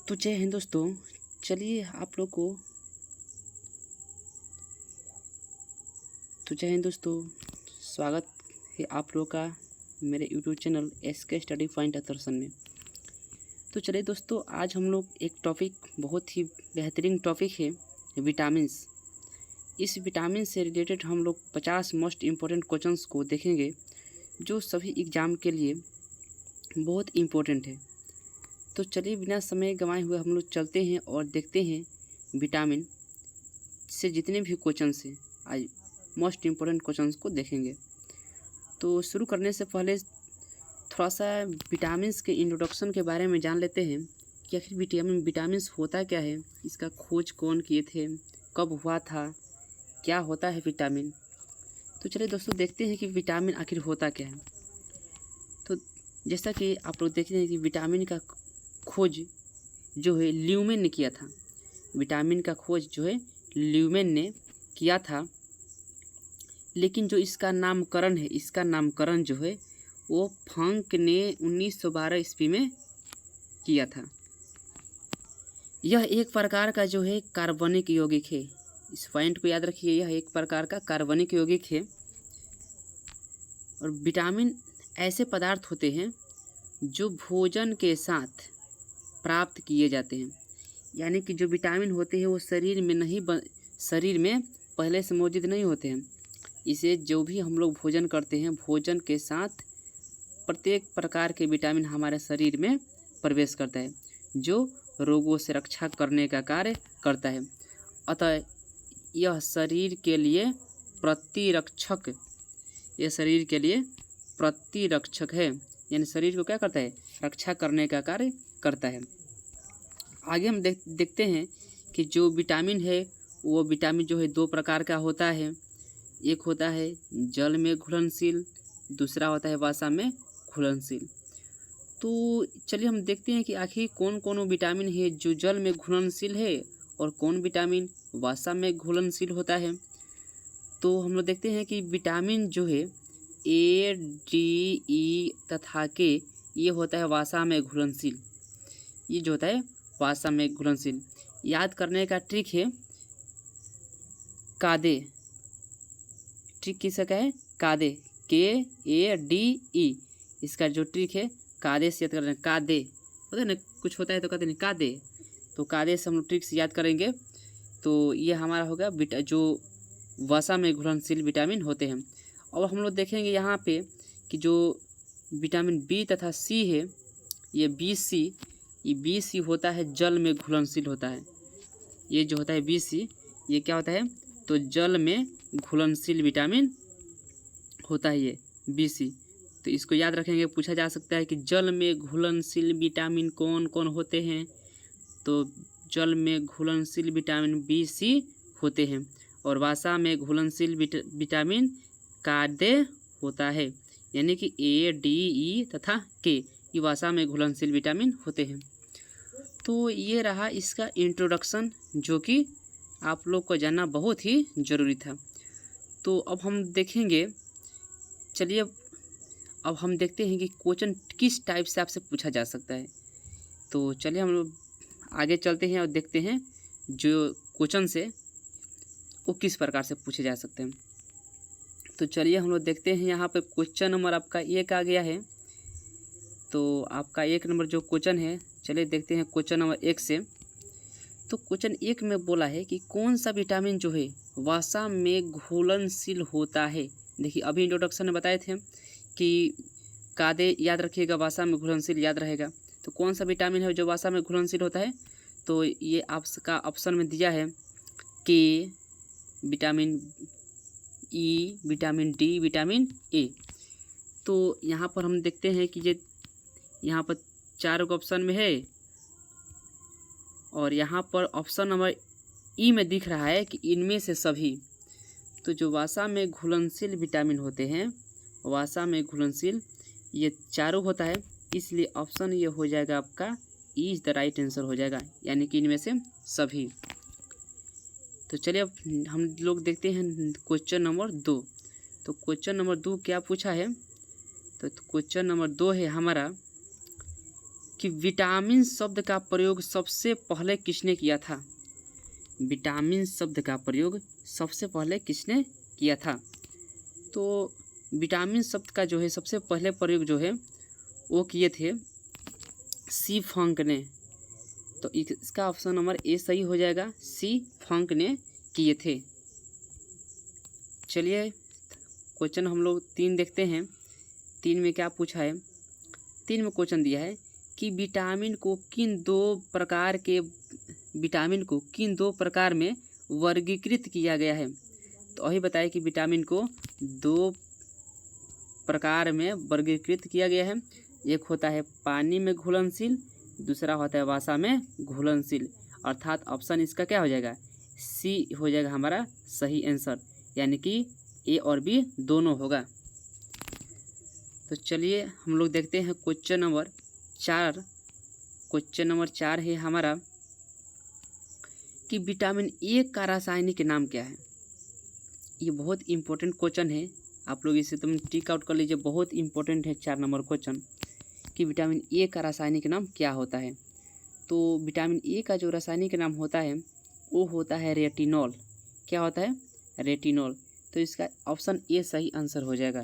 तो जय हिंद दोस्तों। चलिए आप लोग को जय हिंद दोस्तों, स्वागत है आप लोग का मेरे YouTube channel SK study point दर्शन में। तो चलिए दोस्तों, आज हम लोग एक टॉपिक, बहुत ही बेहतरीन टॉपिक है विटामिन्स। इस विटामिन से रिलेटेड हम लोग 50 मोस्ट इम्पोर्टेंट क्वेश्चंस को देखेंगे जो सभी एग्ज़ाम के लिए बहुत इम्पोर्टेंट है। तो चलिए बिना समय गंवाए हुए हम लोग चलते हैं और देखते हैं विटामिन से जितने भी क्वेश्चंस हैं, आज मोस्ट इम्पोर्टेंट क्वेश्चंस को देखेंगे। तो शुरू करने से पहले थोड़ा सा विटामिन्स के इंट्रोडक्शन के बारे में जान लेते हैं कि आखिर विटामिन्स होता क्या है, इसका खोज कौन किए थे, कब हुआ था, क्या होता है विटामिन। तो चलिए दोस्तों देखते हैं कि विटामिन आखिर होता क्या है। तो जैसा कि आप लोग देखते हैं कि विटामिन का खोज जो है ल्यूमेन ने किया था। विटामिन का खोज जो है ल्यूमेन ने किया था, लेकिन जो इसका नामकरण जो है वो फंक ने 1912 ईस्वी में किया था। यह एक प्रकार का जो है कार्बनिक यौगिक है। इस पॉइंट को याद रखिए, यह एक प्रकार का कार्बनिक यौगिक है। और विटामिन ऐसे पदार्थ होते हैं जो भोजन के साथ प्राप्त किए जाते हैं। यानी कि जो विटामिन होते हैं वो शरीर में पहले से मौजूद नहीं होते हैं। इसे जो भी हम लोग भोजन करते हैं, भोजन के साथ प्रत्येक प्रकार के विटामिन हमारे शरीर में प्रवेश करता है, जो रोगों से रक्षा करने का कार्य करता है। अतः यह शरीर के लिए प्रतिरक्षक है। यानी शरीर को क्या करता है, रक्षा करने का कार्य करता है। आगे हम देखते हैं कि जो विटामिन है वो विटामिन जो है दो प्रकार का होता है। एक होता है जल में घुलनशील, दूसरा होता है वसा में घुलनशील। तो चलिए हम देखते हैं कि आखिर कौन कौन विटामिन है जो जल में घुलनशील है और कौन विटामिन वसा में घुलनशील होता है। तो हम लोग देखते हैं कि विटामिन जो है A, D, E तथा K ये होता है वसा में घुलनशील। ये जो होता है वसा में घुलनशील। याद करने का ट्रिक है कादे। ट्रिक किसका है? कादे, KADE। इसका जो ट्रिक है कादे से याद करना। कादे होता है ना, कुछ होता है तो कहते हैं कादे, तो कादे से हम लोग ट्रिक से याद करेंगे। तो ये हमारा होगा जो वसा में घुलनशील विटामिन होते हैं। और हम लोग देखेंगे यहाँ पे कि जो विटामिन B तथा C है, ये BC होता है जल में घुलनशील होता है। ये जो होता है BC, ये क्या होता है, तो जल में घुलनशील विटामिन होता है ये BC। तो इसको याद रखेंगे। पूछा जा सकता है कि जल में घुलनशील विटामिन कौन कौन होते हैं। तो जल में घुलनशील विटामिन BC होते हैं और वसा में घुलनशील विटामिन कादे होता है। यानी कि A, D, E तथा K ये वसा में घुलनशील विटामिन होते हैं। तो ये रहा इसका इंट्रोडक्शन, जो कि आप लोग को जानना बहुत ही ज़रूरी था। तो अब हम देखेंगे, चलिए अब हम देखते हैं कि क्वेश्चन किस टाइप से आपसे पूछा जा सकता है। तो चलिए हम लोग आगे चलते हैं और देखते हैं जो क्वेश्चन से वो किस प्रकार से पूछे जा सकते हैं। तो चलिए हम लोग देखते हैं, यहाँ पे क्वेश्चन नंबर आपका 1 आ गया है। तो आपका 1 नंबर जो क्वेश्चन है, चलिए देखते हैं क्वेश्चन नंबर 1 से। तो क्वेश्चन 1 में बोला है कि कौन सा विटामिन जो है वसा में घुलनशील होता है। देखिए अभी इंट्रोडक्शन में बताए थे कि कादे याद रखिएगा, वसा में घुलनशील याद रहेगा। तो कौन सा विटामिन है जो वसा में घुलनशील होता है, तो ये आपका ऑप्शन में दिया है कि vitamin E, vitamin D, vitamin A। तो यहाँ पर हम देखते हैं कि ये यहाँ पर 4 ऑप्शन में है और यहाँ पर ऑप्शन नंबर E में दिख रहा है कि इनमें से सभी। तो जो वसा में घुलनशील विटामिन होते हैं, वसा में घुलनशील ये चारों होता है, इसलिए ऑप्शन ये हो जाएगा आपका E is the right answer हो जाएगा, यानी कि इनमें से सभी। तो चलिए अब हम लोग देखते हैं क्वेश्चन नंबर 2। तो क्वेश्चन नंबर 2 क्या पूछा है, तो क्वेश्चन नंबर 2 है हमारा कि विटामिन शब्द का प्रयोग सबसे पहले किसने किया था? विटामिन शब्द का प्रयोग सबसे पहले किसने किया था? तो विटामिन शब्द का जो है सबसे पहले प्रयोग जो है वो किए थे सी फंक ने। तो इसका ऑप्शन नंबर ए सही हो जाएगा, सी फंक ने किए थे। चलिए क्वेश्चन हम लोग 3 देखते हैं। 3 में क्या पूछा है? 3 में क्वेश्चन दिया है कि विटामिन को किन दो प्रकार में वर्गीकृत किया गया है? तो वही बताए कि विटामिन को 2 प्रकार में वर्गीकृत किया गया है। एक होता है पानी में घुलनशील, दूसरा होता है वसा में घुलनशील। अर्थात ऑप्शन इसका क्या हो जाएगा? सी हो जाएगा हमारा सही आंसर, यानी कि ए और बी दोनों होगा। तो चलिए हम लोग देखते हैं क्वेश्चन नंबर 4। क्वेश्चन नंबर 4 है हमारा कि विटामिन ए का रासायनिक नाम क्या है? ये बहुत इंपॉर्टेंट क्वेश्चन है, आप लोग इसे तुम टिक आउट कर लीजिए। बहुत इंपॉर्टेंट है 4 नंबर क्वेश्चन कि विटामिन ए का रासायनिक नाम क्या होता है। तो विटामिन ए का जो रासायनिक नाम होता है वो होता है रेटिनॉल। क्या होता है? रेटिनॉल। तो इसका ऑप्शन ए सही आंसर हो जाएगा।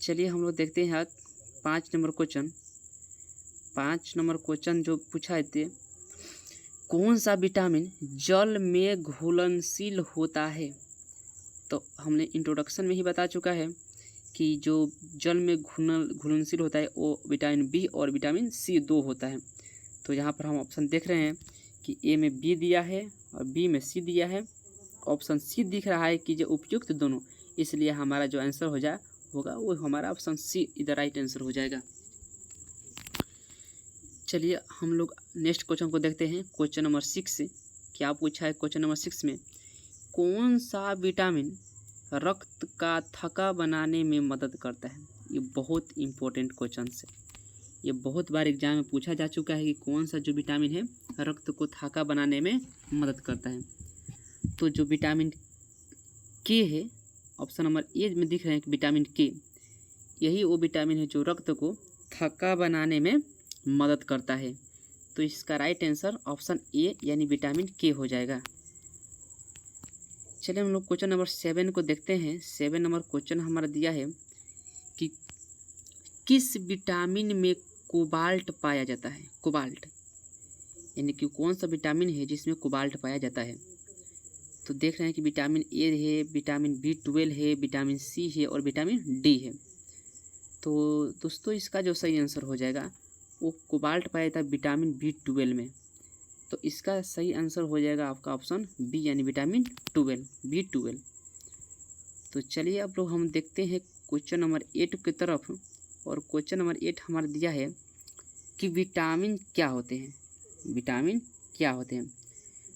चलिए हम लोग देखते हैं 5 नंबर क्वेश्चन। 5 नंबर क्वेश्चन जो पूछा थे, कौन सा विटामिन जल में घुलनशील होता है? तो हमने इंट्रोडक्शन में ही बता चुका है कि जो जल में घुलनशील होता है वो विटामिन बी और विटामिन सी 2 होता है। तो यहाँ पर हम ऑप्शन देख रहे हैं कि ए में बी दिया है और बी में सी दिया है। ऑप्शन सी दिख रहा है कि जो उपयुक्त दोनों, इसलिए हमारा जो आंसर होगा वो हमारा ऑप्शन सी इधर राइट आंसर हो जाएगा। चलिए हम लोग नेक्स्ट क्वेश्चन को देखते हैं। क्वेश्चन नंबर 6 क्या पूछा है? क्वेश्चन नंबर 6 में कौन सा विटामिन रक्त का थक्का बनाने में मदद करता है? ये बहुत इंपॉर्टेंट क्वेश्चन है। ये बहुत बार एग्जाम में पूछा जा चुका है कि कौन सा जो विटामिन है रक्त को थक्का बनाने में मदद करता है। तो जो विटामिन के है, ऑप्शन नंबर ए में दिख रहे हैं कि विटामिन के, यही वो विटामिन है जो रक्त को थक्का बनाने में मदद करता है। तो इसका राइट आंसर ऑप्शन ए यानी विटामिन के हो जाएगा। चलिए हम लोग क्वेश्चन नंबर 7 को देखते हैं। 7 नंबर क्वेश्चन हमारा दिया है कि किस विटामिन में कोबाल्ट पाया जाता है? कोबाल्ट यानी कि कौन सा विटामिन है जिसमें कोबाल्ट पाया जाता है? तो देख रहे हैं कि विटामिन ए है, विटामिन B12 है, विटामिन सी है और विटामिन डी है। तो दोस्तों इसका जो सही आंसर हो जाएगा वो कोबाल्ट पाया जाता है विटामिन B12 में। तो इसका सही आंसर हो जाएगा आपका ऑप्शन बी यानी विटामिन B12। तो चलिए अब लोग हम देखते हैं क्वेश्चन नंबर 8 की तरफ। और क्वेश्चन नंबर 8 हमारा दिया है कि विटामिन क्या होते हैं? विटामिन क्या होते हैं?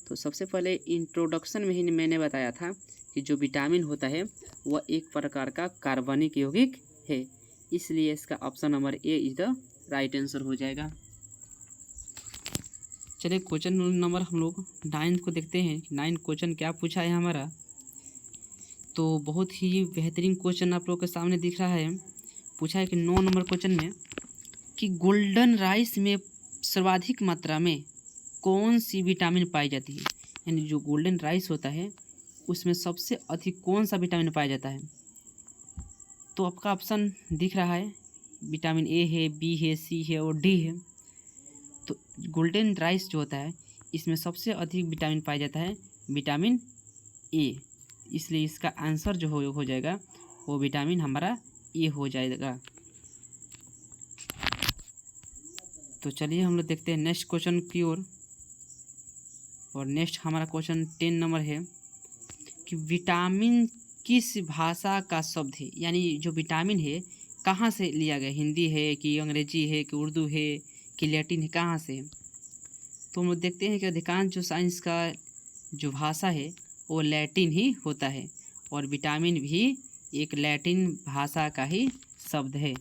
तो सबसे पहले इंट्रोडक्शन में ही मैंने बताया था कि जो विटामिन होता है वह एक प्रकार का कार्बनिक यौगिक है, इसलिए इसका option number A is the right answer हो जाएगा। चलिए क्वेश्चन नंबर हम लोग 9 को देखते हैं। 9 क्वेश्चन क्या पूछा है हमारा? तो बहुत ही बेहतरीन क्वेश्चन आप लोग के सामने दिख रहा है। पूछा है कि 9 नंबर क्वेश्चन में कि गोल्डन राइस में सर्वाधिक मात्रा में कौन सी विटामिन पाई जाती है? यानी जो गोल्डन राइस होता है उसमें सबसे अधिक कौन सा विटामिन पाया जाता है? तो आपका ऑप्शन दिख रहा है, विटामिन ए है, बी है, सी है और डी है। तो गोल्डन राइस जो होता है इसमें सबसे अधिक विटामिन पाया जाता है विटामिन ए, इसलिए इसका आंसर जो हो जाएगा वो विटामिन हमारा ए हो जाएगा। तो चलिए हम लोग देखते हैं नेक्स्ट क्वेश्चन की ओर। और नेक्स्ट हमारा क्वेश्चन 10 नंबर है कि विटामिन किस भाषा का शब्द है? यानी जो विटामिन है कहाँ से लिया गया? हिंदी है कि अंग्रेजी है कि उर्दू है कि लैटिन है, कहाँ से है? तो हम लोग देखते हैं कि अधिकांश जो साइंस का जो भाषा है वो लैटिन ही होता है और विटामिन भी एक लैटिन भाषा का ही शब्द है।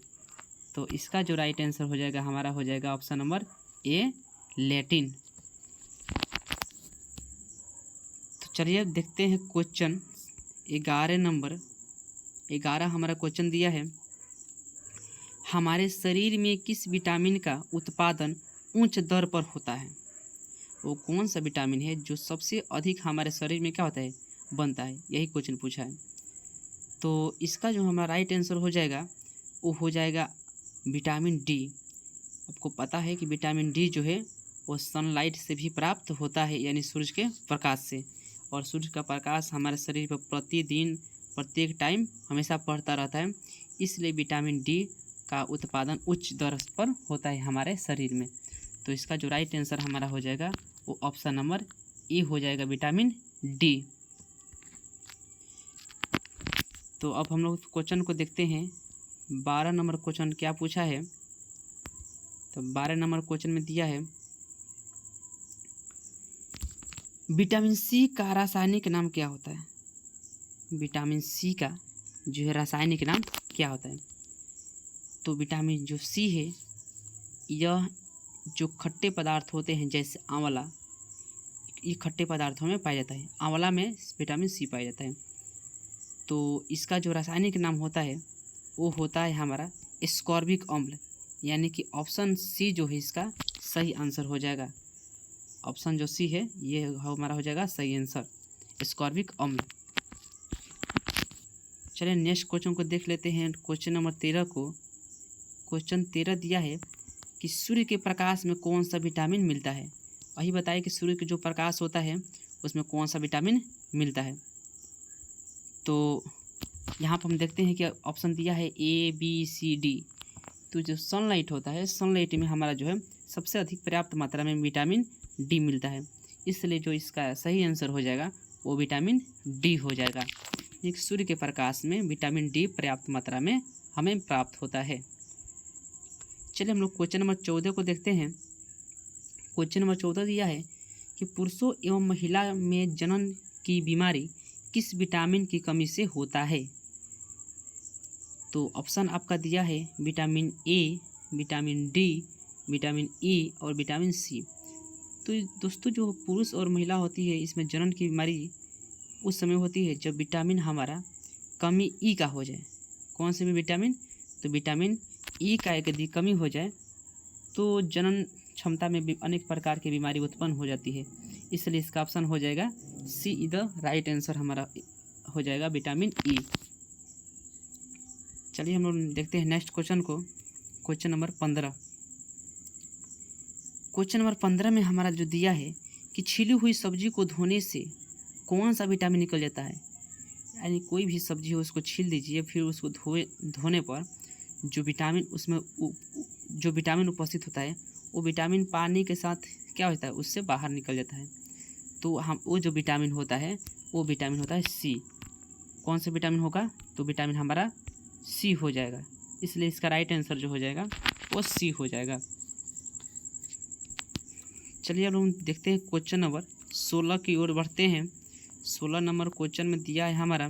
तो इसका जो राइट आंसर हो जाएगा हमारा हो जाएगा ऑप्शन नंबर ए लैटिन। तो चलिए देखते हैं क्वेश्चन 11 नंबर। 11 हमारा क्वेश्चन दिया है, हमारे शरीर में किस विटामिन का उत्पादन उच्च दर पर होता है? वो कौन सा विटामिन है जो सबसे अधिक हमारे शरीर में क्या होता है, बनता है? यही क्वेश्चन पूछा है। तो इसका जो हमारा राइट आंसर हो जाएगा वो हो जाएगा विटामिन डी। आपको पता है कि विटामिन डी जो है वो सनलाइट से भी प्राप्त होता है, यानी सूरज के प्रकाश से। और सूरज का प्रकाश हमारे शरीर पर प्रतिदिन प्रत्येक टाइम हमेशा पड़ता रहता है, इसलिए विटामिन डी का उत्पादन उच्च दर पर होता है हमारे शरीर में। तो इसका जो राइट आंसर हमारा हो जाएगा वो ऑप्शन नंबर ए हो जाएगा, विटामिन डी। तो अब हम लोग क्वेश्चन को देखते हैं। 12 नंबर क्वेश्चन क्या पूछा है? तो 12 नंबर क्वेश्चन में दिया है विटामिन सी का रासायनिक नाम क्या होता है? विटामिन सी का जो है रासायनिक नाम क्या होता है? तो विटामिन जो सी है यह जो खट्टे पदार्थ होते हैं जैसे आंवला, ये खट्टे पदार्थों में पाया जाता है। आंवला में विटामिन सी पाया जाता है। तो इसका जो रासायनिक नाम होता है वो होता है हमारा एस्कॉर्बिक अम्ल, यानी कि ऑप्शन सी जो है इसका सही आंसर हो जाएगा। ऑप्शन जो सी है ये हमारा हो जाएगा सही आंसर, एस्कॉर्बिक अम्ल। चलिए नेक्स्ट क्वेश्चन को देख लेते हैं, क्वेश्चन नंबर 13 को। क्वेश्चन 13 दिया है कि सूर्य के प्रकाश में कौन सा विटामिन मिलता है? वही बताइए कि सूर्य के जो प्रकाश होता है उसमें कौन सा विटामिन मिलता है। तो यहाँ पर हम देखते हैं कि ऑप्शन दिया है ए बी सी डी। तो जो सनलाइट होता है, सनलाइट में हमारा जो है सबसे अधिक पर्याप्त मात्रा में विटामिन डी मिलता है, इसलिए जो इसका सही आंसर हो जाएगा वो विटामिन डी हो जाएगा। एक सूर्य के प्रकाश में विटामिन डी पर्याप्त मात्रा में हमें प्राप्त होता है। चलिए हम लोग क्वेश्चन नंबर 14 को देखते हैं। क्वेश्चन नंबर 14 दिया है कि पुरुषों एवं महिला में जनन की बीमारी किस विटामिन की कमी से होता है? तो ऑप्शन आपका दिया है विटामिन ए, विटामिन डी, विटामिन ई और विटामिन सी। तो दोस्तों जो पुरुष और महिला होती है इसमें जनन की बीमारी उस समय होती है जब विटामिन हमारा कमी ई का हो जाए। कौन से भी विटामिन? तो विटामिन ई का यदि कमी हो जाए तो जनन क्षमता में भी अनेक प्रकार की बीमारी उत्पन्न हो जाती है, इसलिए इसका ऑप्शन हो जाएगा सी द राइट आंसर हमारा हो जाएगा विटामिन ई। चलिए हम लोग देखते हैं नेक्स्ट क्वेश्चन को। Question number 15। क्वेश्चन नंबर 15 में हमारा जो दिया है कि छिली हुई सब्जी को धोने से कौन सा विटामिन निकल जाता है? यानी कोई भी सब्जी हो उसको छील दीजिए, फिर उसको धोने पर जो विटामिन उसमें जो विटामिन उपस्थित होता है वो विटामिन पानी के साथ क्या होता है, उससे बाहर निकल जाता है। तो हम वो जो विटामिन होता है वो विटामिन होता है सी। कौन सा विटामिन होगा? तो विटामिन हमारा सी हो जाएगा, इसलिए इसका राइट आंसर जो हो जाएगा वो सी हो जाएगा। चलिए अब हम देखते हैं क्वेश्चन नंबर 16 की ओर बढ़ते हैं। 16 नंबर क्वेश्चन में दिया है हमारा,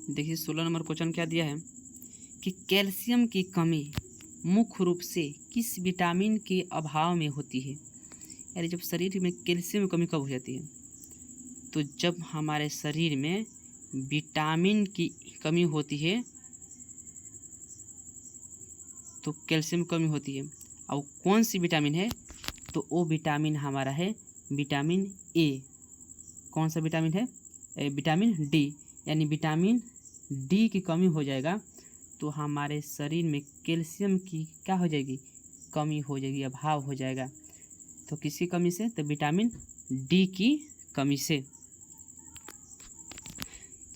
देखिए 16 नंबर क्वेश्चन क्या दिया है कि कैल्शियम की कमी मुख्य रूप से किस विटामिन के अभाव में होती है? यानी जब शरीर में कैल्शियम की कमी कब हो जाती है? तो जब हमारे शरीर में विटामिन की कमी होती है तो कैल्शियम की कमी होती है। और कौन सी विटामिन है? तो वो विटामिन हमारा है विटामिन ए। कौन सा विटामिन है? Vitamin D. यानी विटामिन डी की कमी हो जाएगा तो हमारे शरीर में कैल्शियम की क्या हो जाएगी? कमी हो जाएगी, अभाव हो जाएगा। तो किसी कमी से? तो विटामिन डी की कमी से।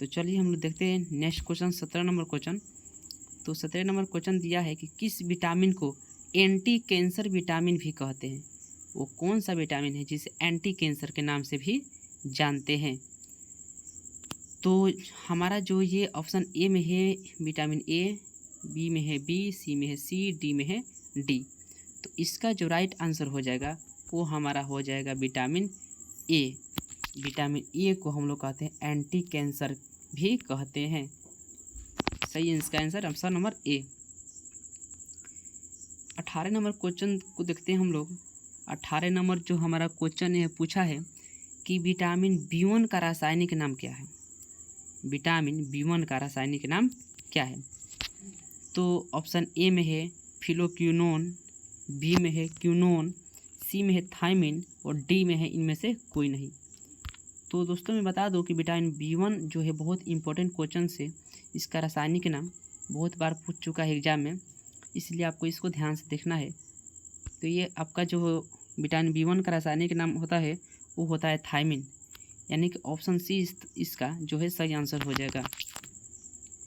तो चलिए हम लोग देखते हैं नेक्स्ट क्वेश्चन 17 नंबर क्वेश्चन। तो 17 नंबर क्वेश्चन दिया है कि किस विटामिन को एंटी कैंसर विटामिन भी कहते हैं? वो कौन सा विटामिन है जिसे एंटी कैंसर के नाम से भी जानते हैं? तो हमारा जो ये ऑप्शन ए में है विटामिन ए, बी में है बी, सी में है सी, डी में है डी। तो इसका जो राइट आंसर हो जाएगा वो हमारा हो जाएगा विटामिन ए। विटामिन ए को हम लोग कहते हैं एंटी कैंसर भी कहते हैं। सही है इसका answer option number A. 18 number question को देखते हैं हम लोग। 18 नंबर जो हमारा क्वेश्चन है पूछा है कि विटामिन B1 का रासायनिक नाम क्या है? विटामिन B1 का रासायनिक नाम क्या है? तो ऑप्शन ए में है फिलोक्विनोन, बी में है क्विनोन, सी में है थायमिन और डी में है इनमें से कोई नहीं। तो दोस्तों मैं बता दूं कि विटामिन B1 जो है बहुत इंपॉर्टेंट क्वेश्चन से, इसका रासायनिक नाम बहुत बार पूछ चुका है एग्जाम में, इसलिए आपको इसको ध्यान से देखना है। तो ये आपका जो विटामिन B1 का रासायनिक नाम होता है वो होता है थायमिन, यानी कि ऑप्शन सी इसका जो है सही आंसर हो जाएगा।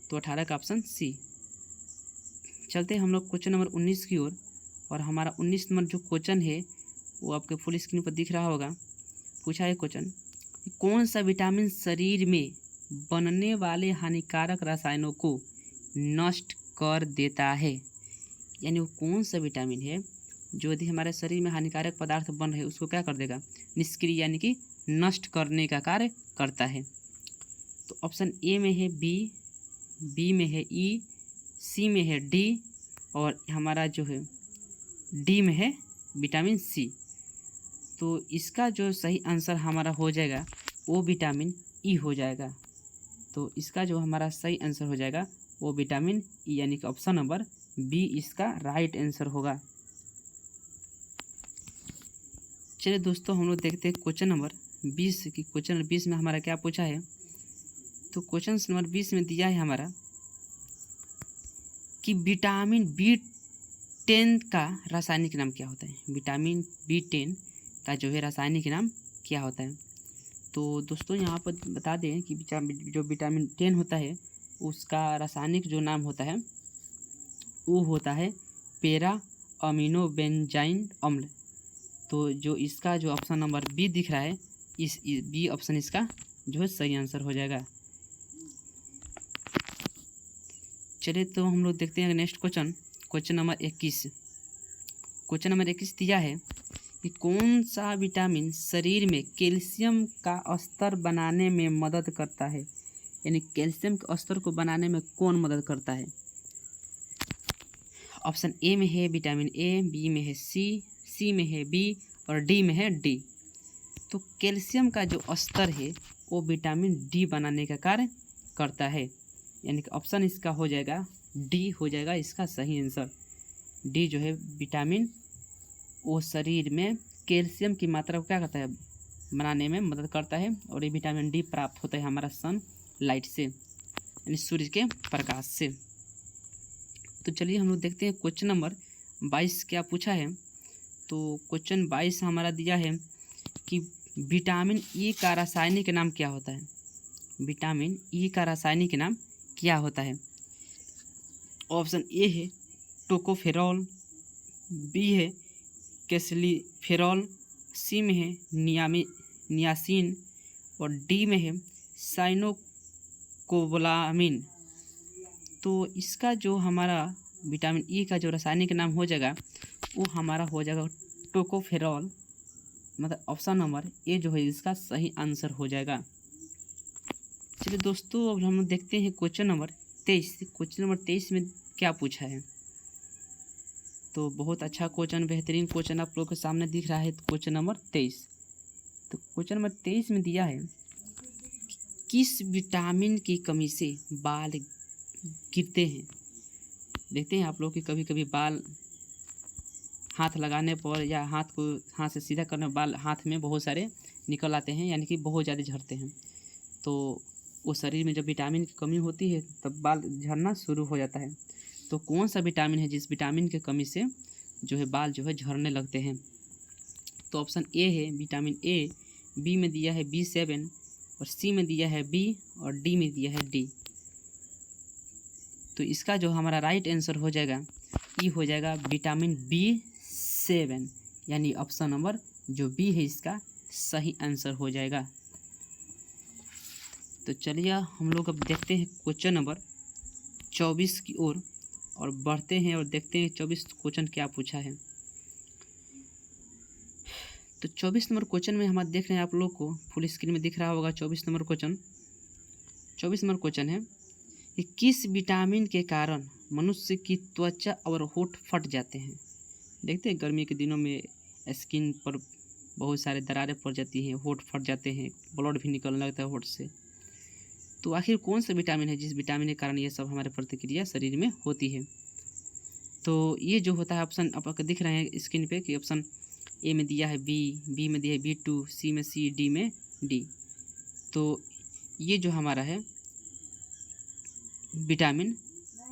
तो 18 का ऑप्शन सी। चलते हैं हम लोग क्वेश्चन नंबर 19 की ओर, और हमारा 19 नंबर जो क्वेश्चन है वो आपके फुल स्क्रीन पर दिख रहा होगा। पूछा है क्वेश्चन, कौन सा विटामिन शरीर में बनने वाले हानिकारक रसायनों को नष्ट कर देता है, यानी वो कौन सा विटामिन है जो यदि हमारे शरीर में हानिकारक पदार्थ बन रहे उसको क्या कर देगा, निष्क्रिय यानी कि नष्ट करने का कार्य करता है। तो ऑप्शन ए में है बी में है ई, सी में है डी और हमारा जो है डी में है विटामिन सी। तो इसका जो सही आंसर हमारा हो जाएगा वो विटामिन ई हो जाएगा। तो इसका जो हमारा सही आंसर हो जाएगा वो विटामिन ई, यानी कि ऑप्शन नंबर बी इसका राइट आंसर होगा। चलिए दोस्तों हम लोग देखते हैं क्वेश्चन नंबर 20 की। क्वेश्चन नंबर 20 में हमारा क्या पूछा है। तो क्वेश्चन नंबर 20 में दिया है हमारा कि विटामिन B10 का रासायनिक नाम क्या होता है। विटामिन B10 का जो है रासायनिक नाम क्या होता है। तो दोस्तों यहाँ पर बता दें कि जो विटामिन 10 होता है उसका रासायनिक जो नाम होता है वो होता है पैरा अमीनो बेंजाइन अम्ल। तो जो इसका जो ऑप्शन नंबर बी दिख रहा है, इस बी ऑप्शन इसका जो है सही आंसर हो जाएगा। चलिए तो हम लोग देखते हैं next question, question number 21। Question number 21 दिया है कि कौन सा विटामिन शरीर में कैल्शियम का स्तर बनाने में मदद करता है, यानी कैल्शियम के स्तर को बनाने में कौन मदद करता है। ऑप्शन ए में है विटामिन ए, बी में है सी में है बी और डी में है डी। तो कैल्शियम का जो स्तर है वो विटामिन डी बनाने का कार्य करता है, यानी कि ऑप्शन इसका हो जाएगा डी हो जाएगा इसका सही आंसर। डी जो है विटामिन वो शरीर में कैल्शियम की मात्रा को क्या करता है, बनाने में मदद करता है। और ये विटामिन डी प्राप्त होता है हमारा सन लाइट से, यानी सूर्य के प्रकाश से। तो चलिए हम लोग देखते हैं क्वेश्चन नंबर 22 क्या पूछा है। तो क्वेश्चन 22 हमारा दिया है कि विटामिन ई का रासायनिक नाम क्या होता है। विटामिन ई का रासायनिक नाम क्या होता है। ऑप्शन ए है टोकोफेरॉल, बी है कैल्सिफेरॉल, सी में है नियासिन और डी में है साइनोकोबालामिन। तो इसका जो हमारा विटामिन ई का जो रासायनिक नाम हो जाएगा वो हमारा हो जाएगा टोकोफेरॉल, मतलब ऑप्शन नंबर ए जो है इसका सही आंसर हो जाएगा। चलिए दोस्तों अब हम देखते हैं क्वेश्चन नंबर 23। क्वेश्चन नंबर 23 में क्या पूछा है। तो बहुत अच्छा क्वेश्चन, बेहतरीन क्वेश्चन आप लोग के सामने दिख रहा है। Question number 23। तो क्वेश्चन नंबर 23 में दिया है किस विटामिन की कमी से बाल गिरते हैं। देखते हैं आप लोग कि कभी कभी बाल हाथ लगाने पर या हाथ से सीधा करने पर बाल हाथ में बहुत सारे निकल आते हैं, यानी कि बहुत ज़्यादा झड़ते हैं। तो वो शरीर में जब विटामिन की कमी होती है तब बाल झड़ना शुरू हो जाता है। तो कौन सा विटामिन है जिस विटामिन की कमी से जो है बाल जो है झड़ने लगते हैं। तो ऑप्शन ए है विटामिन ए, बी में दिया है B7 और सी में दिया है बी और डी में दिया है डी। तो इसका जो हमारा राइट आंसर हो जाएगा ई हो जाएगा विटामिन B7, यानी ऑप्शन नंबर जो बी है इसका सही आंसर हो जाएगा। तो चलिए हम लोग अब देखते हैं क्वेश्चन नंबर 24 की ओर और बढ़ते हैं और देखते हैं 24 क्वेश्चन क्या पूछा है। तो 24 नंबर क्वेश्चन में हम देख रहे हैं, आप लोग को फुल स्क्रीन में दिख रहा होगा 24 नंबर क्वेश्चन। 24 नंबर क्वेश्चन है कि किस विटामिन के कारण मनुष्य की त्वचा और होठ फट जाते हैं। देखते हैं गर्मी के दिनों में स्किन पर बहुत सारे दरारें पड़ जाती हैं, होठ फट जाते हैं, ब्लड भी निकलने लगता है होठ से। तो आखिर कौन सा विटामिन है जिस विटामिन के कारण ये सब हमारे प्रतिक्रिया शरीर में होती है। तो ये जो होता है ऑप्शन आपको दिख रहे हैं स्क्रीन पे कि ऑप्शन ए में दिया है बी, बी में दिया है B2, सी में सी, डी में डी। तो ये जो हमारा है विटामिन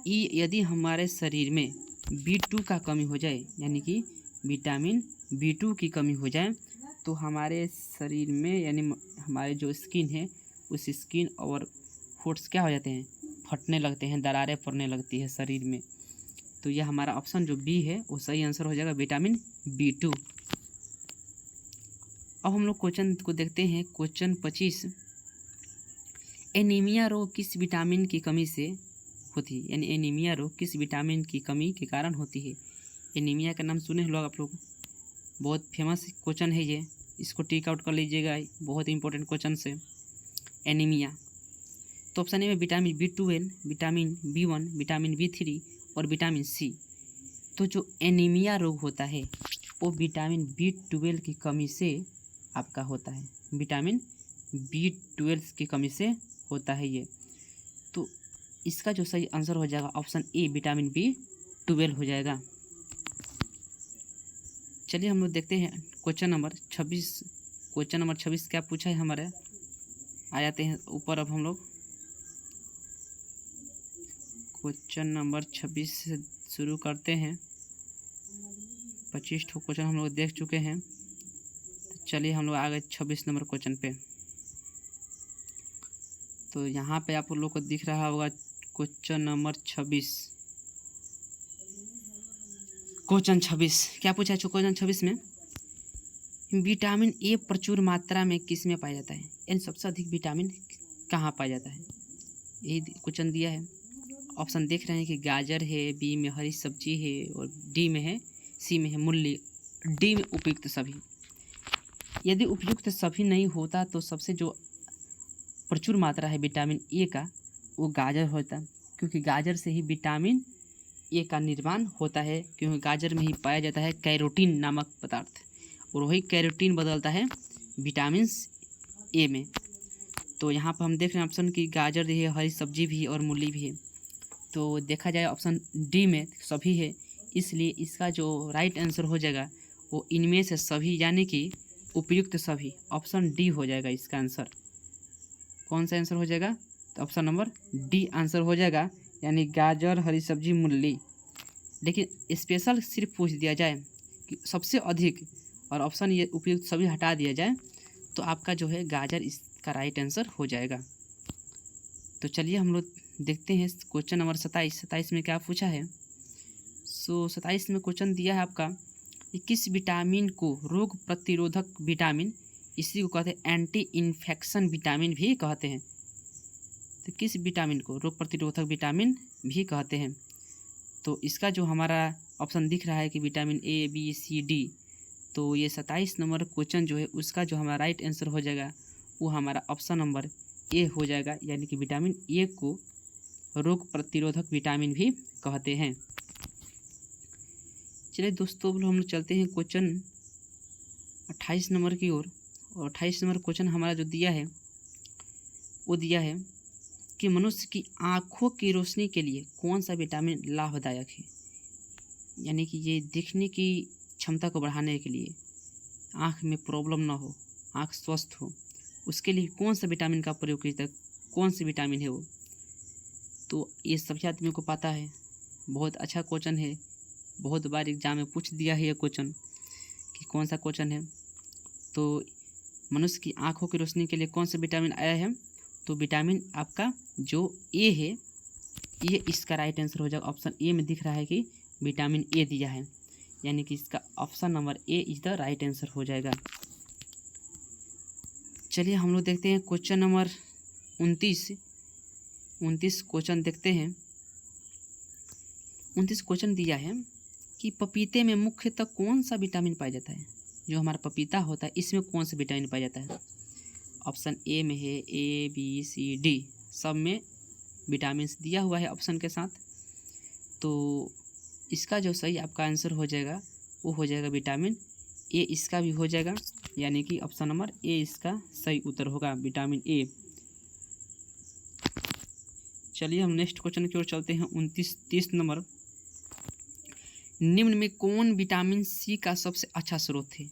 ई, यदि हमारे शरीर में B2 का कमी हो जाए, यानी कि विटामिन B2 की कमी हो जाए, तो हमारे शरीर में यानी हमारे जो स्किन है उस स्किन और फोर्स क्या हो जाते हैं, फटने लगते हैं, दरारें पड़ने लगती है शरीर में। तो यह हमारा ऑप्शन जो बी है वो सही आंसर हो जाएगा, विटामिन B2। अब हम लोग क्वेश्चन को देखते हैं। क्वेश्चन 25, एनीमिया रोग किस विटामिन की कमी से होती है, यानी एनीमिया रोग किस विटामिन की कमी के कारण होती है। एनीमिया का नाम सुने लोग आप लोग, बहुत फेमस क्वेश्चन है ये, इसको टिक आउट कर लीजिएगा, बहुत इंपॉर्टेंट क्वेश्चन है एनीमिया। तो ऑप्शन ए में vitamin B12, vitamin B1, vitamin B3 और विटामिन सी। तो जो एनीमिया रोग होता है वो विटामिन B12 की कमी से आपका होता है, विटामिन B12 की कमी से होता है ये। तो इसका जो सही आंसर हो जाएगा ऑप्शन ए, विटामिन B12 हो जाएगा। चलिए हम लोग देखते हैं क्वेश्चन नंबर 26। क्वेश्चन नंबर 26 क्या पूछा है हमारे, आ जाते हैं ऊपर। अब हम लोग क्वेश्चन नंबर 26 से शुरू करते हैं। 25 ठो क्वेश्चन हम लोग देख चुके हैं, तो चलिए हम लोग आ गए 26 नंबर क्वेश्चन पे। तो यहाँ पे आप लोग को दिख रहा होगा क्वेश्चन नंबर 26। क्वेश्चन 26 क्या पूछा है क्वेश्चन 26 में, विटामिन ए प्रचुर मात्रा में किस में पाया जाता है, यानी सबसे अधिक विटामिन कहाँ पाया जाता है, यही क्वेश्चन दिया है। ऑप्शन देख रहे हैं कि गाजर है, बी में हरी सब्जी है और डी में है, सी में है मूली, डी में उपयुक्त सभी। यदि उपयुक्त सभी नहीं होता तो सबसे जो प्रचुर मात्रा है विटामिन ए का वो गाजर होता, क्योंकि गाजर से ही विटामिन ए का निर्माण होता है, क्योंकि गाजर में ही पाया जाता है कैरोटीन नामक पदार्थ, और वही कैरोटीन बदलता है विटामिन ए में। तो यहाँ पर हम देख रहे हैं ऑप्शन की गाजर भी है, हरी सब्जी भी है और मूली भी है। तो देखा जाए ऑप्शन डी में सभी है, इसलिए इसका जो राइट आंसर हो जाएगा वो इनमें से सभी, यानी कि उपयुक्त सभी, ऑप्शन डी हो जाएगा इसका आंसर। कौन सा आंसर हो जाएगा, तो ऑप्शन नंबर डी आंसर हो जाएगा, यानी गाजर, हरी सब्जी, मूली। लेकिन स्पेशल सिर्फ पूछ दिया जाए कि सबसे अधिक और ऑप्शन ये उपयुक्त सभी हटा दिया जाए तो आपका जो है गाजर इसका राइट आंसर हो जाएगा। तो चलिए हम लोग देखते हैं क्वेश्चन नंबर 27। 27 में क्या पूछा है। 27 में क्वेश्चन दिया है आपका, किस विटामिन को रोग प्रतिरोधक विटामिन, इसी को कहते हैं एंटी इन्फेक्शन विटामिन भी कहते हैं। तो किस विटामिन को रोग प्रतिरोधक विटामिन भी कहते हैं। तो इसका जो हमारा ऑप्शन दिख रहा है कि vitamin A, B, C, D. तो ये 27 नंबर क्वेश्चन जो है उसका जो हमारा राइट आंसर हो जाएगा वो हमारा ऑप्शन नंबर ए हो जाएगा, यानी कि विटामिन ए को रोग प्रतिरोधक विटामिन भी कहते हैं। चलिए दोस्तों हम लोग चलते हैं क्वेश्चन 28 नंबर की ओर। और 28 नंबर क्वेश्चन हमारा जो दिया है वो दिया है कि मनुष्य की आँखों की रोशनी के लिए कौन सा विटामिन लाभदायक है, यानी कि ये देखने की क्षमता को बढ़ाने के लिए, आँख में प्रॉब्लम ना हो, आँख स्वस्थ हो, उसके लिए कौन सा विटामिन का प्रयोग किया जाता है, कौन सी विटामिन है वो। तो ये सभी आदमियों को पता है, बहुत अच्छा क्वेश्चन है, बहुत बार एग्जाम में पूछ दिया है ये क्वेश्चन कि कौन सा क्वेश्चन है। तो मनुष्य की आँखों की रोशनी के लिए कौन सा विटामिन आया है, तो विटामिन आपका जो ए है ये इसका राइट आंसर हो जाएगा। ऑप्शन ए में दिख रहा है कि विटामिन ए दिया है, यानी कि इसका option number A is the right answer हो जाएगा। चलिए हम लोग देखते हैं क्वेश्चन नंबर 29 क्वेश्चन देखते हैं। 29 क्वेश्चन दिया है कि पपीते में मुख्यतः कौन सा विटामिन पाया जाता है, जो हमारा पपीता होता है इसमें कौन सा विटामिन पाया जाता है। ऑप्शन ए में है ए, बी, सी, डी, सब में विटामिन दिया हुआ है ऑप्शन के साथ। तो इसका जो सही आपका आंसर हो जाएगा वो हो जाएगा विटामिन ए, इसका भी हो जाएगा, यानी कि ऑप्शन नंबर ए इसका सही उत्तर होगा, विटामिन ए। चलिए हम नेक्स्ट क्वेश्चन की ओर चलते हैं। 30 नंबर निम्न में कौन विटामिन सी का सबसे अच्छा स्रोत है?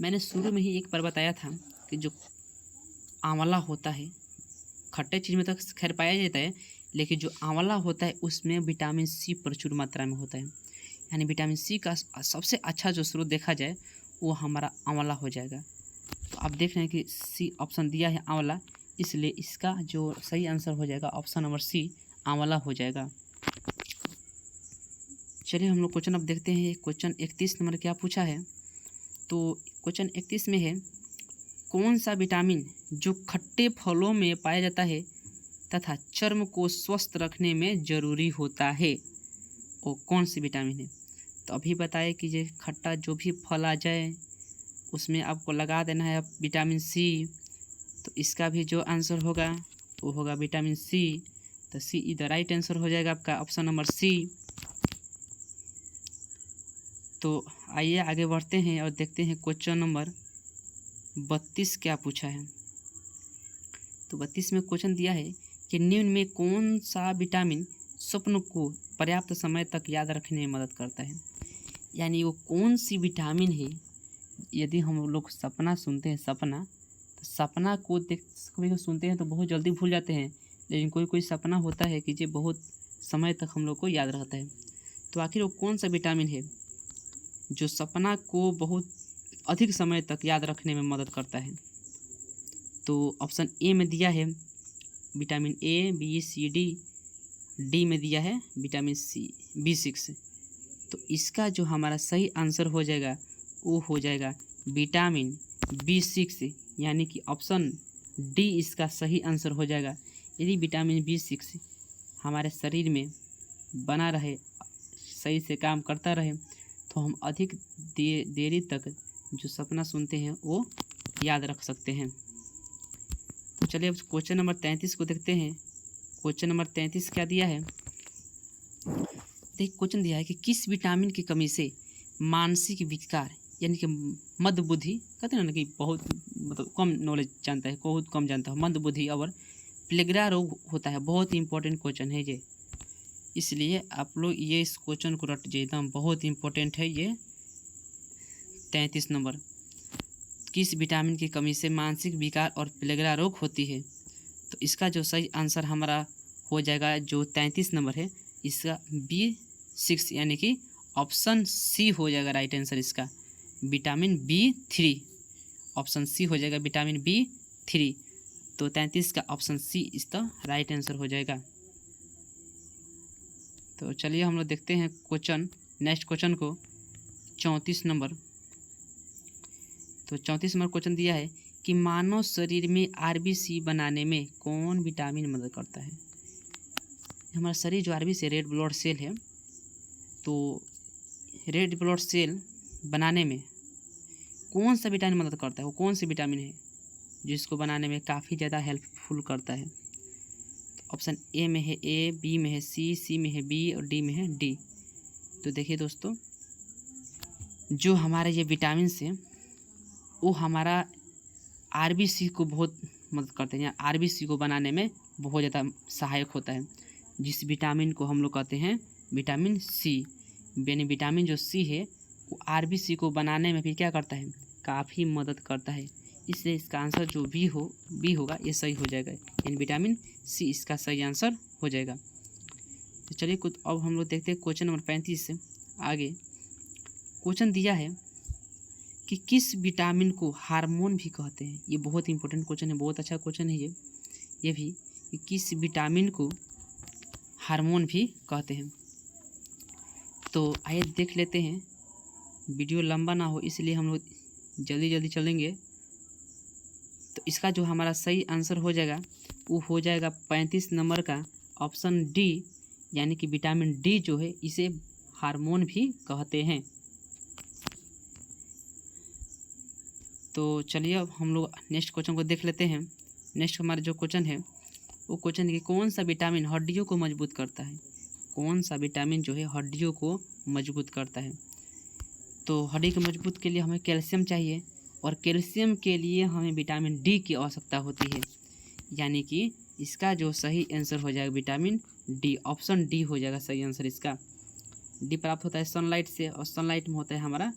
मैंने शुरू में ही एक बार बताया था कि जो आंवला होता है, खट्टे चीज़ में तो खैर पाया जाता है, लेकिन जो आंवला होता है उसमें विटामिन सी प्रचुर मात्रा में होता है। यानी विटामिन सी का सबसे अच्छा जो स्रोत देखा जाए वो हमारा आंवला हो जाएगा। तो आप देख रहे हैं कि सी ऑप्शन दिया है आंवला, इसलिए इसका जो सही आंसर हो जाएगा ऑप्शन नंबर सी आंवला हो जाएगा। चलिए हम लोग क्वेश्चन अब देखते हैं। क्वेश्चन 31 नंबर क्या पूछा है? तो क्वेश्चन 31 में है, कौन सा विटामिन जो खट्टे फलों में पाया जाता है तथा चर्म को स्वस्थ रखने में ज़रूरी होता है, वो कौन सी विटामिन है? तो अभी बताए कि ये खट्टा जो भी फल आ जाए उसमें आपको लगा देना है विटामिन सी। तो इसका भी जो आंसर होगा वो होगा विटामिन सी। तो सी इज द राइट आंसर हो जाएगा आपका ऑप्शन नंबर सी। तो आइए आगे बढ़ते हैं और देखते हैं क्वेश्चन नंबर 32 क्या पूछा है। तो 32 में क्वेश्चन दिया है कि निम्न में कौन सा विटामिन स्वप्न को पर्याप्त समय तक याद रखने में मदद करता है? यानी वो कौन सी विटामिन है? यदि हम लोग सपना सुनते हैं, सपना, तो सपना को देख कभी सुनते हैं तो बहुत जल्दी भूल जाते हैं, लेकिन कोई कोई सपना होता है कि ये बहुत समय तक हम लोग को याद रहता है। तो आखिर वो कौन सा विटामिन है जो सपना को बहुत अधिक समय तक याद रखने में मदद करता है? तो ऑप्शन ए में दिया है vitamin A, B, C, D में दिया है विटामिन सी, B6। तो इसका जो हमारा सही आंसर हो जाएगा वो हो जाएगा विटामिन B6, यानी कि ऑप्शन डी इसका सही आंसर हो जाएगा। यदि विटामिन B6 हमारे शरीर में बना रहे, सही से काम करता रहे, तो हम अधिक देरी तक जो सपना सुनते हैं वो याद रख सकते हैं। तो चलिए अब क्वेश्चन नंबर 33 को देखते हैं। क्वेश्चन नंबर 33 क्या दिया है? देखिए क्वेश्चन दिया है कि किस विटामिन की कमी से मानसिक विकार यानी कि मंदबुद्धि, कहते हैं ना कि बहुत मतलब कम नॉलेज जानता है, बहुत कम जानता है, मंदबुद्धि और प्लेगरा रोग होता है। बहुत ही इंपॉर्टेंट क्वेश्चन है ये, इसलिए आप लोग ये इस क्वेश्चन को रट जाइए, एकदम बहुत इंपॉर्टेंट है ये। 33 नंबर, किस विटामिन की कमी से मानसिक विकार और प्लेगरा रोग होती है? तो इसका जो सही आंसर हमारा हो जाएगा जो 33 नंबर है, इसका B6 यानी कि ऑप्शन सी हो जाएगा राइट आंसर इसका, विटामिन B3। ऑप्शन सी हो जाएगा विटामिन B3। तो 33 का ऑप्शन सी इस द राइट आंसर हो जाएगा। तो चलिए हम लोग देखते हैं क्वेश्चन, नेक्स्ट क्वेश्चन को 34 नंबर। तो 34 नंबर क्वेश्चन दिया है कि मानव शरीर में RBC बनाने में कौन विटामिन मदद करता है? हमारा शरीर जो RBC रेड ब्लड सेल है, तो रेड ब्लड सेल बनाने में कौन सा विटामिन मदद करता है? वो कौन सी विटामिन है जिसको बनाने में काफ़ी ज़्यादा हेल्पफुल करता है? तो ऑप्शन ए में है ए, बी में है सी में है बी और डी में है डी। तो देखिए दोस्तों, जो हमारे ये विटामिन है वो हमारा RBC को बहुत मदद करते हैं, या RBC को बनाने में बहुत ज़्यादा सहायक होता है, जिस विटामिन को हम लोग कहते हैं विटामिन सी। यानी विटामिन जो सी है वो RBC को बनाने में भी क्या करता है, काफ़ी मदद करता है। इसलिए इसका आंसर जो बी होगा ये सही हो जाएगा, यानी विटामिन सी इसका सही आंसर हो जाएगा। तो चलिए कुछ अब हम लोग देखते हैं क्वेश्चन नंबर 35 से आगे। क्वेश्चन दिया है कि किस विटामिन को हार्मोन भी कहते हैं? ये बहुत इंपॉर्टेंट क्वेश्चन है, बहुत अच्छा क्वेश्चन है ये भी, कि किस विटामिन को हार्मोन भी कहते हैं? तो आइए देख लेते हैं, वीडियो लंबा ना हो इसलिए हम लोग जल्दी जल्दी चलेंगे। तो इसका जो हमारा सही आंसर हो जाएगा वो हो जाएगा 35 नंबर का ऑप्शन डी, यानी कि विटामिन डी जो है इसे हार्मोन भी कहते हैं। तो चलिए अब हम लोग नेक्स्ट क्वेश्चन को देख लेते हैं। नेक्स्ट हमारा जो क्वेश्चन है वो क्वेश्चन है कि कौन सा विटामिन हड्डियों को मजबूत करता है? कौन सा विटामिन जो है हड्डियों को मजबूत करता है? तो हड्डी के मजबूत के लिए हमें कैल्शियम चाहिए, और कैल्शियम के लिए हमें विटामिन डी की आवश्यकता होती है, यानी कि इसका जो सही आंसर हो जाएगा विटामिन डी, ऑप्शन डी हो जाएगा सही आंसर इसका। डी प्राप्त होता है सनलाइट से, और सनलाइट में होता है हमारा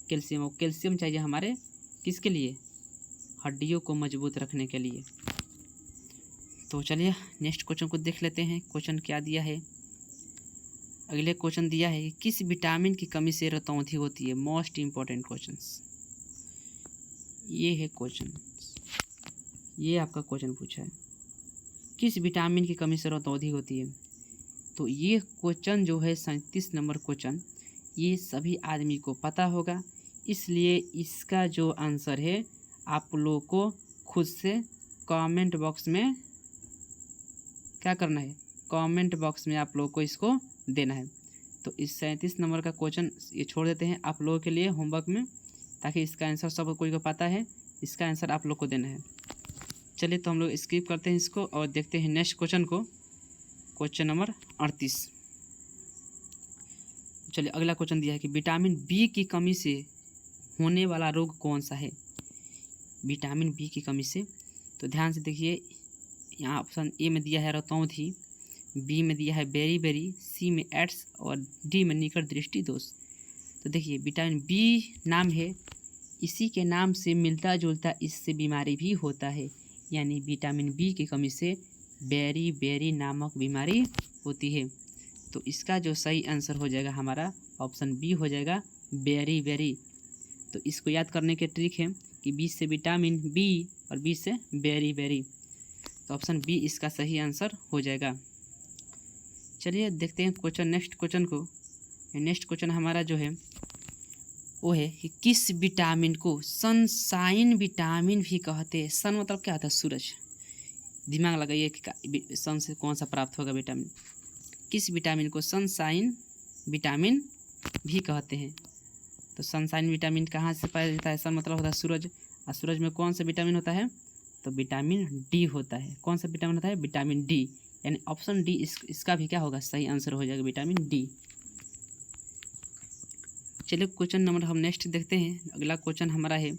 कैल्शियम, और कैल्शियम चाहिए हमारे किसके लिए, हड्डियों को मजबूत रखने के लिए। तो चलिए नेक्स्ट क्वेश्चन को देख लेते हैं। क्वेश्चन क्या दिया है, अगले क्वेश्चन दिया है कि किस विटामिन की कमी से रतौंधी होती है। मोस्ट इम्पॉर्टेंट क्वेश्चंस ये है क्वेश्चन, ये आपका क्वेश्चन पूछा है किस विटामिन की कमी से रतौंधी होती है। तो ये क्वेश्चन जो है 37 नंबर क्वेश्चन, ये सभी आदमी को पता होगा, इसलिए इसका जो आंसर है आप लोगों को खुद से कमेंट बॉक्स में क्या करना है, कमेंट बॉक्स में आप लोगों को इसको देना है। तो इस 37 नंबर का क्वेश्चन ये छोड़ देते हैं आप लोगों के लिए होमवर्क में, ताकि इसका आंसर सब कोई को पता है, इसका आंसर आप लोग को देना है। चलिए तो हम लोग स्किप करते हैं इसको और देखते हैं नेक्स्ट क्वेश्चन को, क्वेश्चन नंबर 38। चलिए अगला क्वेश्चन दिया है कि विटामिन बी की कमी से होने वाला रोग कौन सा है। विटामिन बी की कमी से, तो ध्यान से देखिए, यहाँ ऑप्शन ए में दिया है रतौंधी, बी में दिया है बेरी, सी में एड्स और डी में निकट दृष्टि दोष। तो देखिए विटामिन बी नाम है, इसी के नाम से मिलता जुलता इससे बीमारी भी होता है, यानी विटामिन बी की कमी से बेरी नामक बीमारी होती है। तो इसका जो सही आंसर हो जाएगा हमारा ऑप्शन बी हो जाएगा बेरी। तो इसको याद करने के ट्रिक है कि बी से विटामिन बी और बी से बेरी, तो ऑप्शन बी इसका सही आंसर हो जाएगा। चलिए देखते हैं क्वेश्चन, नेक्स्ट क्वेश्चन को। नेक्स्ट क्वेश्चन हमारा जो है वो है कि किस विटामिन को सनशाइन विटामिन भी कहते हैं। सन मतलब क्या होता है, सूरज। दिमाग लगाइए कि सन से कौन सा प्राप्त होगा विटामिन। किस विटामिन को सनशाइन विटामिन भी कहते हैं। तो सनशाइन विटामिन कहाँ से पाया जाता है, सन मतलब होता है सूरज, और सूरज में कौन सा विटामिन होता है, तो विटामिन डी होता है। कौन सा विटामिन होता है, विटामिन डी, यानी ऑप्शन डी इसका भी क्या होगा, सही आंसर हो जाएगा विटामिन डी। चलिए क्वेश्चन नंबर हम नेक्स्ट देखते हैं। अगला क्वेश्चन हमारा है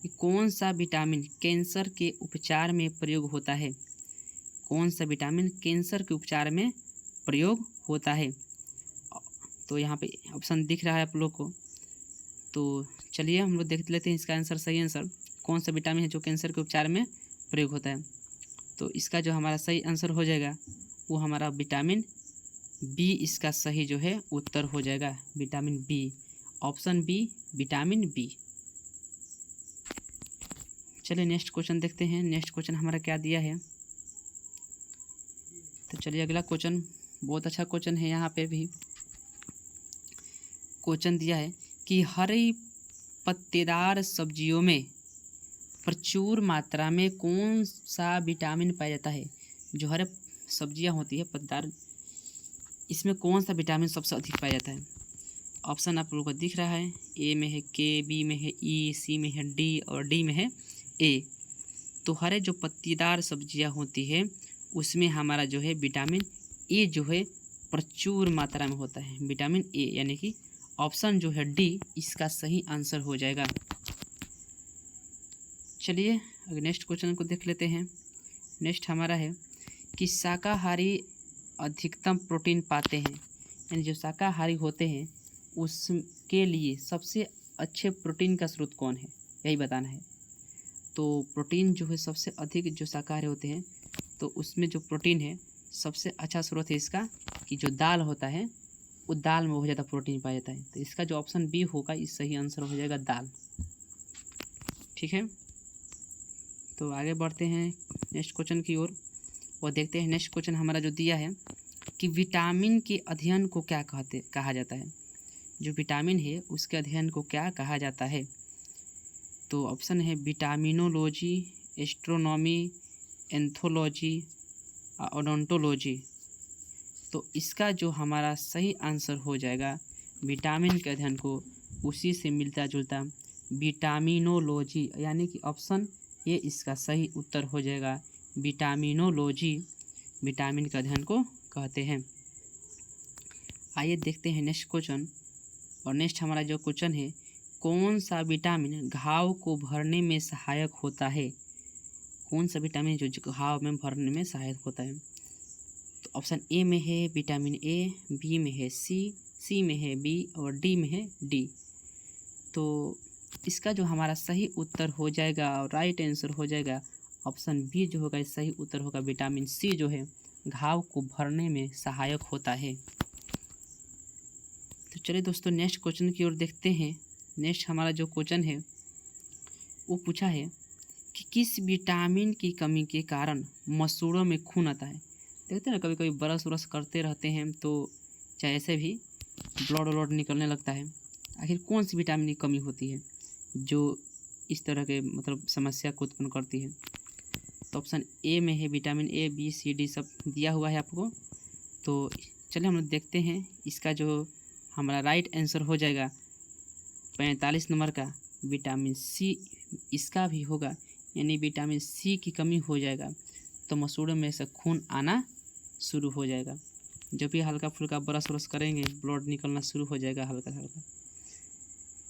कि कौन सा विटामिन कैंसर के उपचार में प्रयोग होता है। कौन सा विटामिन कैंसर के उपचार में प्रयोग होता है। तो यहाँ पे ऑप्शन दिख रहा है आप लोग को, तो चलिए हम लोग देख लेते हैं इसका आंसर, सही आंसर कौन सा विटामिन है जो कैंसर के उपचार में प्रयोग होता है। तो इसका जो हमारा सही आंसर हो जाएगा वो हमारा विटामिन बी, इसका सही जो है उत्तर हो जाएगा vitamin B, option B vitamin B. चलिए नेक्स्ट क्वेश्चन देखते हैं। नेक्स्ट क्वेश्चन हमारा क्या दिया है, तो चलिए अगला क्वेश्चन बहुत अच्छा क्वेश्चन है। यहाँ पे भी क्वेश्चन दिया है कि हरी पत्तेदार सब्जियों में प्रचुर मात्रा में कौन सा विटामिन पाया जाता है। जो हरे सब्जियां होती है पत्तेदार, इसमें कौन सा विटामिन सबसे अधिक पाया जाता है। ऑप्शन आप लोगों को दिख रहा है, ए में है के, बी में है ई, सी में है डी और डी में है ए। तो हरे जो पत्तीदार सब्जियां होती है उसमें हमारा जो है विटामिन ए जो है प्रचुर मात्रा में होता है, विटामिन ए, यानी कि ऑप्शन जो है डी इसका सही आंसर हो जाएगा। चलिए अगर नेक्स्ट क्वेश्चन को देख लेते हैं। नेक्स्ट हमारा है कि शाकाहारी अधिकतम प्रोटीन पाते हैं, यानी जो शाकाहारी होते हैं उसके लिए सबसे अच्छे प्रोटीन का स्रोत कौन है, यही बताना है। तो प्रोटीन जो है सबसे अधिक जो शाकाहारी होते हैं, तो उसमें जो प्रोटीन है सबसे अच्छा स्रोत है इसका कि जो दाल होता है वो दाल में बहुत ज़्यादा प्रोटीन पाया जाता है। तो इसका जो ऑप्शन बी होगा इस सही आंसर हो जाएगा दाल। ठीक है, तो आगे बढ़ते हैं नेक्स्ट क्वेश्चन की ओर और देखते हैं। नेक्स्ट क्वेश्चन हमारा जो दिया है कि विटामिन के अध्ययन को क्या कहा जाता है। जो विटामिन है उसके अध्ययन को क्या कहा जाता है। तो ऑप्शन है विटामिनोलॉजी, एस्ट्रोनॉमी, एंथोलॉजी, ओडोंटोलॉजी। तो इसका जो हमारा सही आंसर हो जाएगा विटामिन के अध्ययन को उसी से मिलता जुलता विटामिनोलॉजी, यानी कि ऑप्शन ये इसका सही उत्तर हो जाएगा विटामिनोलॉजी, विटामिन के अध्ययन को कहते हैं। आइए देखते हैं नेक्स्ट क्वेश्चन। और नेक्स्ट हमारा जो क्वेश्चन है, कौन सा विटामिन घाव को भरने में सहायक होता है। कौन सा विटामिन जो घाव में भरने में सहायक होता है। तो ऑप्शन ए में है विटामिन ए, बी में है सी, सी में है बी और डी में है डी। तो इसका जो हमारा सही उत्तर हो जाएगा और राइट आंसर हो जाएगा ऑप्शन बी जो होगा, सही उत्तर होगा विटामिन सी जो है घाव को भरने में सहायक होता है। तो चलिए दोस्तों नेक्स्ट क्वेश्चन की ओर देखते हैं। नेक्स्ट हमारा जो क्वेश्चन है वो पूछा है कि किस विटामिन की कमी के कारण मसूड़ों में खून आता है। देखते हैं ना कभी कभी ब्रश व्रश करते रहते हैं तो चाहे ऐसे भी ब्लड निकलने लगता है। आखिर कौन सी विटामिन की कमी होती है जो इस तरह के मतलब समस्या को उत्पन्न करती है। तो ऑप्शन ए में है vitamin A, B, C, D सब दिया हुआ है आपको। तो चलिए हम लोग देखते हैं इसका जो हमारा राइट आंसर हो जाएगा 45 नंबर का विटामिन सी इसका भी होगा, यानी विटामिन सी की कमी हो जाएगा तो मसूड़ों में से खून आना शुरू हो जाएगा। जब भी हल्का फुल्का ब्रश व्रश करेंगे ब्लड निकलना शुरू हो जाएगा हल्का हल्का।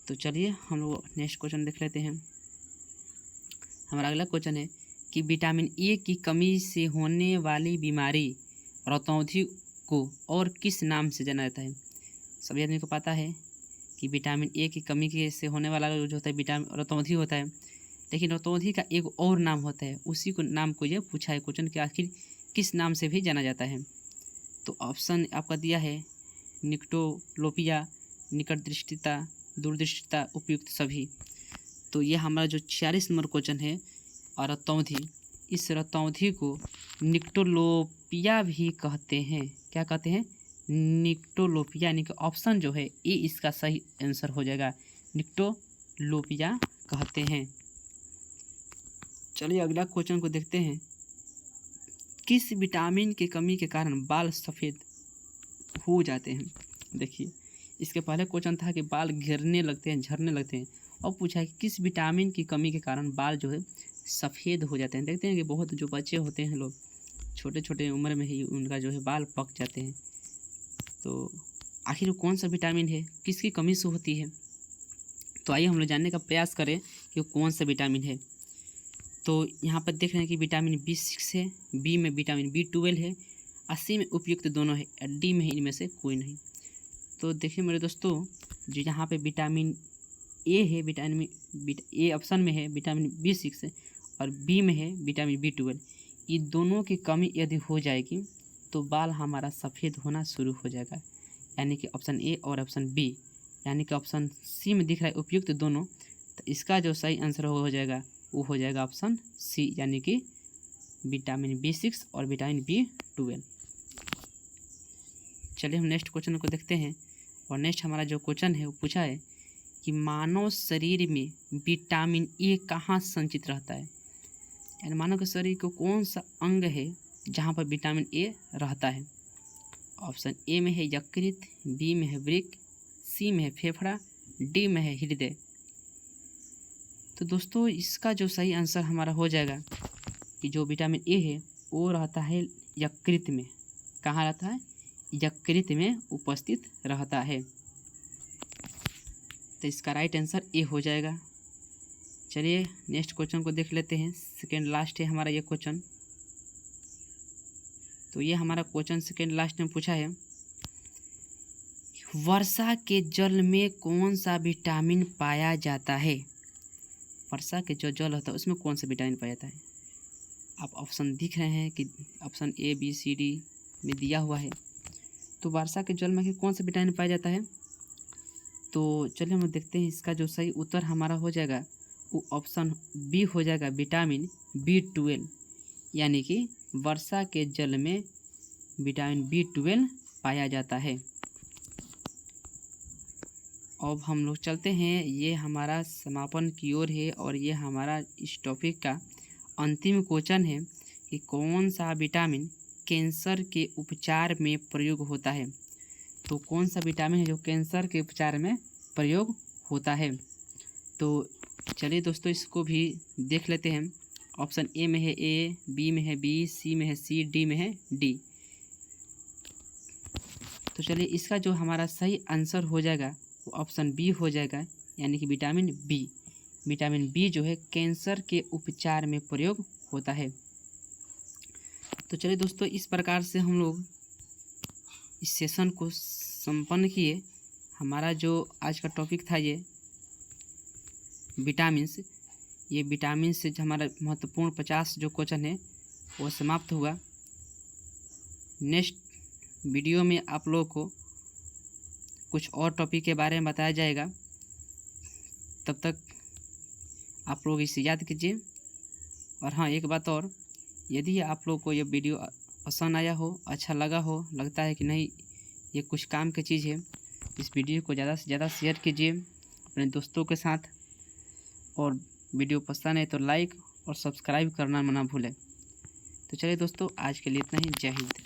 तो चलिए हम लोग नेक्स्ट क्वेश्चन देख लेते हैं। हमारा अगला क्वेश्चन है कि विटामिन ए की कमी से होने वाली बीमारी रतौंधी को और किस नाम से जाना जाता है। सभी आदमी को पता है कि विटामिन ए की कमी के से होने वाला जो होता है विटामिन रतौंधी होता है, लेकिन रतौंधी का एक और नाम होता है, उसी को नाम को ये पूछा है क्वेश्चन कि आखिर किस नाम से भी जाना जाता है। तो ऑप्शन आपका दिया है निकटोलोपिया, निकट दृष्टिता, दूरदृष्टिता, उपयुक्त सभी। तो ये हमारा जो 46 नंबर क्वेश्चन है और रतौंधी, इस रतौंधी को निकटोलोपिया भी कहते हैं। क्या कहते हैं? निकटोलोपिया, यानी कि ऑप्शन जो है ए इसका सही आंसर हो जाएगा, निकटोलोपिया कहते हैं। चलिए अगला क्वेश्चन को देखते हैं। किस विटामिन की कमी के कारण बाल सफ़ेद हो जाते हैं। देखिए इसके पहले क्वेश्चन था कि बाल गिरने लगते हैं, झड़ने लगते हैं, और पूछा है कि किस विटामिन की कमी के कारण बाल जो है सफ़ेद हो जाते हैं। देखते हैं कि बहुत जो बच्चे होते हैं लोग छोटे छोटे उम्र में ही उनका जो है बाल पक जाते हैं। तो आखिर वो कौन सा विटामिन है, किसकी कमी से होती है। तो आइए हम लोग जानने का प्रयास करें कि वो कौन सा विटामिन है। तो यहाँ पर देख रहे हैं कि विटामिन B6 है, बी में विटामिन B12 है, और सी में उपयुक्त दोनों है, और डी में इनमें से कोई नहीं। तो देखिए मेरे दोस्तों, जो यहाँ पे विटामिन ए है, विटामिन ए ऑप्शन में है विटामिन B6 है, और बी में है विटामिन B12। ये दोनों की कमी यदि हो जाएगी तो बाल हमारा सफ़ेद होना शुरू हो जाएगा, यानी कि ऑप्शन ए और ऑप्शन बी, यानी कि ऑप्शन सी में दिख रहा है उपयुक्त दोनों। तो इसका जो सही आंसर हो जाएगा वो हो जाएगा ऑप्शन सी, यानी कि विटामिन B6 और विटामिन B12। चलिए हम नेक्स्ट क्वेश्चन को देखते हैं। और नेक्स्ट हमारा जो क्वेश्चन है वो पूछा है कि मानव शरीर में विटामिन ए कहाँ संचित रहता है। यानी मानव के शरीर को कौन सा अंग है जहाँ पर विटामिन ए रहता है। ऑप्शन ए में है यकृत, बी में है वृक्क, सी में है फेफड़ा, डी में है हृदय। तो दोस्तों इसका जो सही आंसर हमारा हो जाएगा कि जो विटामिन ए है वो रहता है यकृत में। कहाँ रहता है? यकृत में उपस्थित रहता है। तो इसका राइट आंसर ए हो जाएगा। चलिए नेक्स्ट क्वेश्चन को देख लेते हैं। सेकेंड लास्ट है हमारा ये क्वेश्चन। तो ये हमारा क्वेश्चन सेकेंड लास्ट में पूछा है, वर्षा के जल में कौन सा विटामिन पाया जाता है। वर्षा के जो जल होता है उसमें कौन सा विटामिन पाया जाता है। आप ऑप्शन दिख रहे हैं कि option A, B, C, D में दिया हुआ है। तो वर्षा के जल में कौन सा विटामिन पाया जाता है। तो चलिए हम देखते हैं। इसका जो सही उत्तर हमारा हो जाएगा वो ऑप्शन बी हो जाएगा, विटामिन B12, यानी कि वर्षा के जल में विटामिन B12 पाया जाता है। अब हम लोग चलते हैं, ये हमारा समापन की ओर है और ये हमारा इस टॉपिक का अंतिम क्वेश्चन है कि कौन सा विटामिन कैंसर के उपचार में प्रयोग होता है। तो कौन सा विटामिन है जो कैंसर के उपचार में प्रयोग होता है। तो चलिए दोस्तों इसको भी देख लेते हैं। ऑप्शन ए में है ए, बी में है बी, सी में है सी, डी में है डी। तो चलिए इसका जो हमारा सही आंसर हो जाएगा वो ऑप्शन बी हो जाएगा, यानी कि विटामिन बी। विटामिन बी जो है कैंसर के उपचार में प्रयोग होता है। तो चलिए दोस्तों इस प्रकार से हम लोग इस सेशन को संपन्न किए। हमारा जो आज का टॉपिक था ये विटामिन्स, ये विटामिन से जो हमारा महत्वपूर्ण 50 जो क्वेश्चन है वो समाप्त हुआ। नेक्स्ट वीडियो में आप लोगों को कुछ और टॉपिक के बारे में बताया जाएगा। तब तक आप लोग इसे याद कीजिए। और हाँ, एक बात और, यदि आप लोग को ये वीडियो पसंद आया हो, अच्छा लगा हो, लगता है कि नहीं ये कुछ काम की चीज़ है, इस वीडियो को ज़्यादा से ज़्यादा शेयर कीजिए अपने दोस्तों के साथ। और वीडियो पसंद है तो लाइक और सब्सक्राइब करना मत भूलें। तो चलिए दोस्तों, आज के लिए इतना ही। जय हिंद।